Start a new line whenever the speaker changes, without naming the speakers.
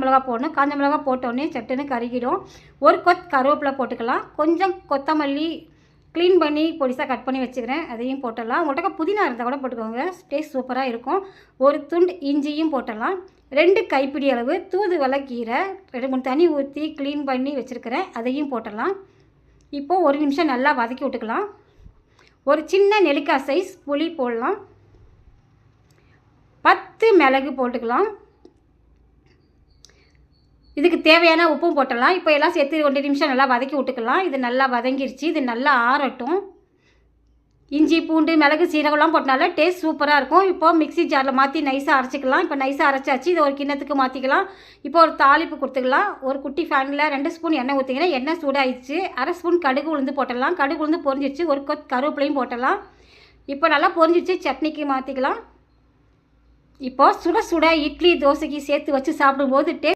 மிளகா போடணும். காஞ்ச மிளகா போட்டோடனே சட்டுன்னு கருகிடும். ஒரு கொத் கருவேப்பிலை போட்டுக்கலாம். கொஞ்சம் கொத்தமல்லி க்ளீன் பண்ணி பொடிசாக கட் பண்ணி வச்சுக்கிறேன், அதையும் போட்டுடலாம். உங்கள்கிட்ட புதினா இருந்தால் கூட போட்டுக்கோங்க, டேஸ்ட் சூப்பராக இருக்கும். ஒரு துண்டு இஞ்சியும் போட்டுடலாம். 2 கைப்பிடி அளவு தூதுவளை கீரை 2 3 தண்ணி ஊற்றி க்ளீன் பண்ணி வச்சுருக்கிறேன், அதையும் போட்டுடலாம். இப்போது 1 நிமிஷம் நல்லா வதக்கி விட்டுக்கலாம். ஒரு சின்ன நெல்லிக்காய் சைஸ் புளி போடலாம். 10 மிளகு போட்டுக்கலாம். இதுக்கு தேவையான உப்பும் போட்டுடலாம். இப்போ எல்லாம் சேர்த்து 1 நிமிஷம் நல்லா வதக்கி விட்டுக்கலாம். இது நல்லா வதங்கிருச்சு. இது நல்லா ஆறட்டும். இஞ்சி பூண்டு மிளகு சீரகம்லாம் போட்டனால டேஸ்ட் சூப்பராக இருக்கும். இப்போது மிக்ஸி ஜாரில் மாற்றி நைஸாக அரைச்சிக்கலாம். இப்போ நைஸாக அரைச்சாச்சு. இது ஒரு கிண்ணத்துக்கு மாற்றிக்கலாம். இப்போ ஒரு தாளிப்பு கொடுத்துக்கலாம். ஒரு குட்டி ஃபேனில் 2 ஸ்பூன் எண்ணெய் ஊற்றிங்கன்னா எண்ணெய் சூடாகிடுச்சு. 1/2 ஸ்பூன் கடுகு உளுந்து போட்டுடலாம். கடுகு உளுந்து பொரிஞ்சிடுச்சு. ஒரு கொத் கருவேப்பிலையும் போட்டுடலாம். இப்போ நல்லா பொரிஞ்சிடுச்சு. சட்னிக்கு மாற்றிக்கலாம். இப்போது சுட சுட இட்லி தோசைக்கு சேர்த்து வச்சு சாப்பிடும்போது